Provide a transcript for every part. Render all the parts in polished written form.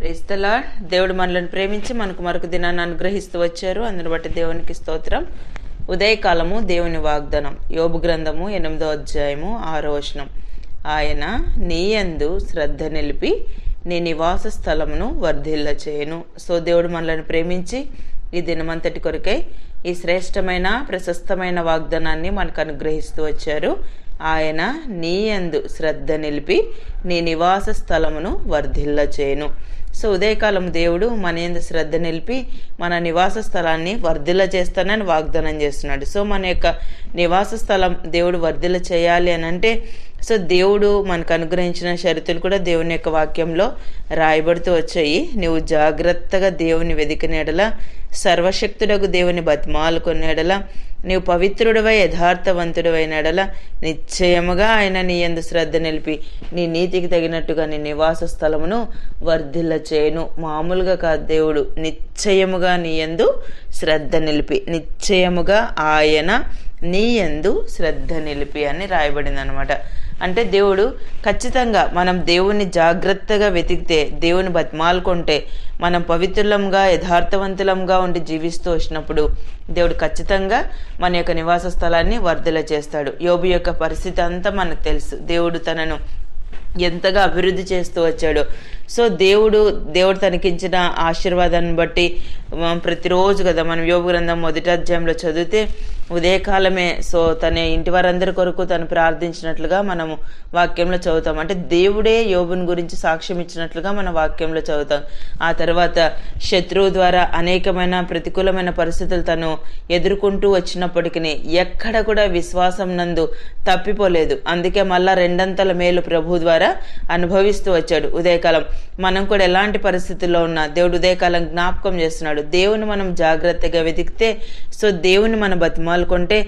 Praise the lord. దేవుడు మనల్ని ప్రేమించి మనకు మరొక దినాన్ని అనుగ్రహిస్తూ వచ్చారు. అందుని బట్టి దేవునికి స్తోత్రం. ఉదయకాలము దేవుని వాగ్దానం. యోబు గ్రంథము 8వ అధ్యాయము 6వ వచనం. ఆయన నీ యందు శ్రద్ధ నిలిపి నీ నివాస స్థలమును వర్ధిల్ల చేయను. సో దేవుడు మనల్ని ప్రేమించి ఈ దినమంతటి కొరకై ఈ శ్రేష్టమైన ప్రశస్తమైన వాగ్దానాన్ని మనకు అనుగ్రహిస్తూ వచ్చారు. ఆయన నీ యందు శ్రద్ధ నిలిపి నీ నివాస స్థలమును వర్ధిల్ల చేయను. సో ఉదయకాలం దేవుడు మన యందు శ్రద్ధ నిలిపి మన నివాస స్థలాన్ని వర్ధిల్ల చేస్తానని వాగ్దానం చేస్తున్నాడు. సో మన యొక్క నివాస స్థలం దేవుడు వర్ధిల్ల చేయాలి అని అంటే సో దేవుడు మనకు అనుగ్రహించిన షరతులు కూడా దేవుని యొక్క వాక్యంలో రాయబడుతూ వచ్చాయి. నువ్వు జాగ్రత్తగా దేవుని వెదికిన ఎడల, సర్వశక్తుడకు దేవుని బతిమాలుకున్న ఎడల, నీవు పవిత్రుడవై యథార్థవంతుడవైన ఎడల నిశ్చయముగా ఆయన నీ యందు శ్రద్ధ నిలిపి నీ నీతికి తగినట్టుగా నీ నివాస స్థలమును వర్ధిల్ల చేయను. మామూలుగా కాదు, దేవుడు నిశ్చయముగా నీ యందు శ్రద్ధ నిలిపి, నిశ్చయముగా ఆయన నీ యందు శ్రద్ధ నిలిపి అని రాయబడింది అనమాట. అంటే దేవుడు ఖచ్చితంగా మనం దేవుని జాగ్రత్తగా వెతికితే, దేవుని బతిమాలుకుంటే, మనం పవిత్రులంగా యథార్థవంతులంగా ఉండి జీవిస్తూ వచ్చినప్పుడు దేవుడు ఖచ్చితంగా మన యొక్క నివాస స్థలాన్ని వర్ధిల్ల చేస్తాడు. యోబు యొక్క పరిస్థితి అంతా మనకు తెలుసు. దేవుడు తనను ఎంతగా అభివృద్ధి చేస్తూ వచ్చాడు. సో దేవుడు తనకించిన ఆశీర్వాదాన్ని బట్టి ప్రతిరోజు కదా మనం యోబు గ్రంథం 1వ అధ్యాయంలో చదివితే ఉదయకాలమే సో తన ఇంటి వారందరి కొరకు తను ప్రార్థించినట్లుగా మనము వాక్యంలో చదువుతాం. అంటే దేవుడే యోబుని గురించి సాక్ష్యం ఇచ్చినట్లుగా మన వాక్యంలో చదువుతాం. ఆ తర్వాత శత్రువు ద్వారా అనేకమైన ప్రతికూలమైన పరిస్థితులు తను ఎదుర్కొంటూ వచ్చినప్పటికీ ఎక్కడ కూడా విశ్వాసం నందు తప్పిపోలేదు. అందుకే మళ్ళా రెండంతల మేలు ప్రభు ద్వారా అనుభవిస్తూ వచ్చాడు. ఉదయకాలం మనం కూడా ఎలాంటి పరిస్థితుల్లో ఉన్నా దేవుడు ఉదయకాలం జ్ఞాపకం చేస్తున్నాడు. దేవుని మనం జాగ్రత్తగా వెతికితే, సో దేవుని మనం బతిమాలుకుంటే,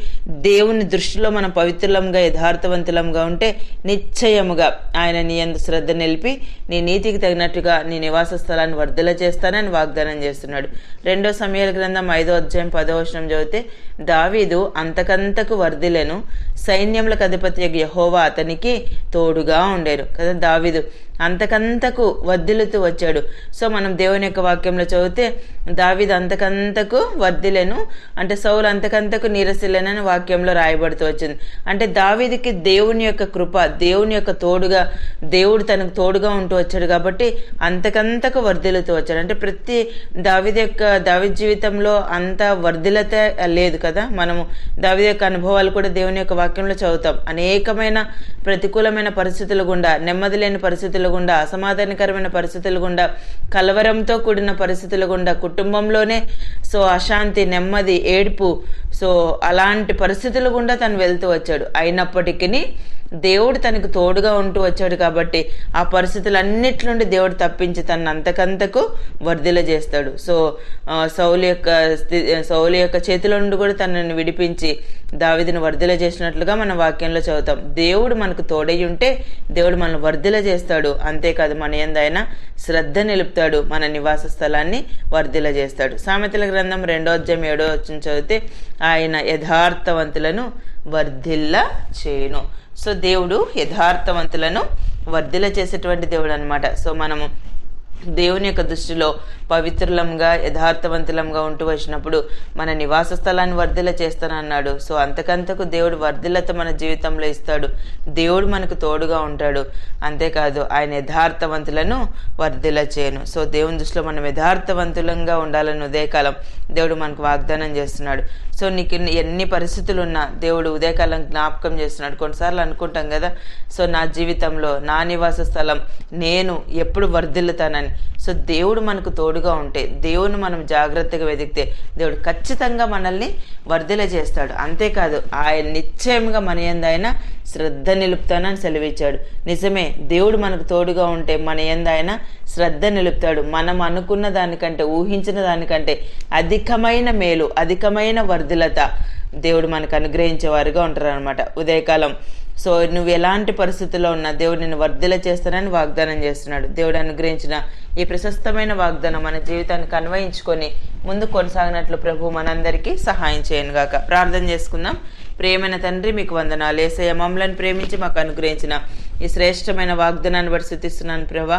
దేవుని దృష్టిలో మనం పవిత్రులంగా యథార్థవంతులంగా ఉంటే నిశ్చయముగా ఆయన నీ యందు శ్రద్ధ నిలిపి నీ నీతికి తగినట్టుగా నీ నివాస స్థలాన్ని వర్ధిల్ల చేస్తానని వాగ్దానం చేస్తున్నాడు. 2వ సమూయేలు గ్రంథం 5వ అధ్యాయం 10వ వచనం చదివితే దావీదు అంతకంతకు వర్ధిల్లెను, సైన్యములకు అధిపతి యెహోవా అతనికి తోడుగా ఉండేను కదా. దావీదు అంతకంతకు వర్ధిల్లుతూ వచ్చాడు. సో మనం దేవుని యొక్క వాక్యంలో చదివితే దావీదు అంతకంతకు వర్ధిల్లెను అంటే సౌలు అంతకంతకు నీరసిల్లెనని వాక్యంలో రాయబడుతూ వచ్చింది. అంటే దావీదుకి దేవుని యొక్క కృప, దేవుని యొక్క తోడుగా, దేవుడు తనకు తోడుగా ఉంటూ వచ్చాడు కాబట్టి అంతకంతకు వర్ధిల్లుతూ వచ్చాడు. అంటే ప్రతి దావీదు జీవితంలో అంత వర్ధిల్లత లేదు కదా. మనము దావీదు యొక్క అనుభవాలు కూడా దేవుని యొక్క వాక్యంలో చదువుతాం. అనేకమైన ప్రతికూలమైన పరిస్థితుల గుండా, నెమ్మది లేని పరిస్థితుల గుండా, అసమాధానకరమైన పరిస్థితుల గుండా, కలవరంతో కూడిన పరిస్థితుల గుండా, కుటుంబంలోనే సో అశాంతి, నెమ్మది, ఏడుపు, సో అలాంటి పరిస్థితుల గుండా తను వెళ్తూ వచ్చాడు. అయినప్పటికీ దేవుడు తనకు తోడుగా ఉంటూ వచ్చాడు కాబట్టి ఆ పరిస్థితులన్నిటి నుండి దేవుడు తప్పించి తనను అంతకంతకు వర్ధిల్ల చేస్తాడు. సో సౌలు యొక్క చేతిలో నుండి కూడా తనను విడిపించి దావీదును వర్ధిల్ల చేసినట్లుగా మన వాక్యంలో చదువుతాం. దేవుడు మనకు తోడై ఉంటే దేవుడు మనల్ని వర్ధిల్ల చేస్తాడు. అంతేకాదు మన యందు ఆయన శ్రద్ధ నిలుపుతాడు, మన నివాస స్థలాన్ని వర్ధిల్ల చేస్తాడు. సామెతల గ్రంథం 2వ అధ్యాయం 7వ వచనం చదివితే ఆయన యథార్థవంతులను వర్ధిల్ల చేయను. సో దేవుడు యథార్థవంతులను వర్ధిల్ల చేసేటువంటి దేవుడు అనమాట. సో మనము దేవుని యొక్క దృష్టిలో పవిత్రులంగా యథార్థవంతులంగా ఉంటూ వచ్చినప్పుడు మన నివాస స్థలాన్ని వర్ధిల్ల చేస్తానన్నాడు. సో అంతకంతకు దేవుడు వర్ధిల్లత మన జీవితంలో ఇస్తాడు. దేవుడు మనకు తోడుగా ఉంటాడు. అంతేకాదు ఆయన యథార్థవంతులను వర్ధిల్ల చేయను. సో దేవుని దృష్టిలో మనం యథార్థవంతులంగా ఉండాలని ఉదయకాలం దేవుడు మనకు వాగ్దానం చేస్తున్నాడు. సో నీకు ఎన్ని పరిస్థితులు ఉన్నా దేవుడు ఉదయకాలం జ్ఞాపకం చేస్తున్నాడు. కొన్నిసార్లు అనుకుంటాం కదా, సో నా జీవితంలో నా నివాస స్థలం నేను ఎప్పుడు వర్ధిల్లుతానని. సో దేవుడు మనకు తోడుగా ఉంటే, దేవుని మనం జాగ్రత్తగా వెతికితే దేవుడు ఖచ్చితంగా మనల్ని వర్ధిల్ల చేస్తాడు. అంతేకాదు ఆయన నిశ్చయంగా మన యందు ఆయన శ్రద్ధ నిలుపుతానని సెలవిచ్చాడు. నిజమే, దేవుడు మనకు తోడుగా ఉంటే మన యందు ఆయన శ్రద్ధ నిలుపుతాడు. మనం అనుకున్న దానికంటే, ఊహించిన దానికంటే అధికమైన మేలు, అధికమైన వర్ధిల్లత దేవుడు మనకు అనుగ్రహించేవారుగా ఉంటారు అనమాట. ఉదయకాలం సో నువ్వు ఎలాంటి పరిస్థితుల్లో ఉన్నా దేవుడు నిన్ను వర్ధిల్ల చేస్తానని వాగ్దానం చేస్తున్నాడు. దేవుడు అనుగ్రహించిన ఈ ప్రశస్తమైన వాగ్దానం మన జీవితానికి అన్వయించుకొని ముందు కొనసాగినట్లు ప్రభు మనందరికీ సహాయం చేయను గాక. ప్రార్థన చేసుకుందాం. ప్రియమైన తండ్రి, మీకు వందనాలు. యేసయ్య, మమ్మల్ని ప్రేమించి మాకు అనుగ్రహించిన ఈ శ్రేష్టమైన వాగ్దానాన్ని బట్టి స్తుతిస్తున్నాను ప్రభా.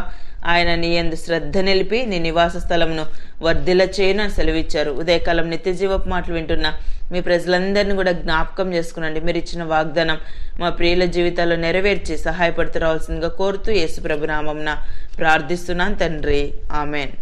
ఆయన నీ యందు శ్రద్ధ నిలిపి నీ నివాస స్థలమును వర్ధిల్ల చేయను అని సెలవిచ్చారు. ఉదయకాలం నిత్య జీవపు మాటలు వింటున్న మీ ప్రజలందరినీ కూడా జ్ఞాపకం చేసుకునండి. మీరు ఇచ్చిన వాగ్దానం మా ప్రియుల జీవితాల్లో నెరవేర్చి సహాయపడుతూ రావాల్సిందిగా కోరుతూ యేసు ప్రభు నామమున ప్రార్థిస్తున్నాను తండ్రి, ఆమెన్.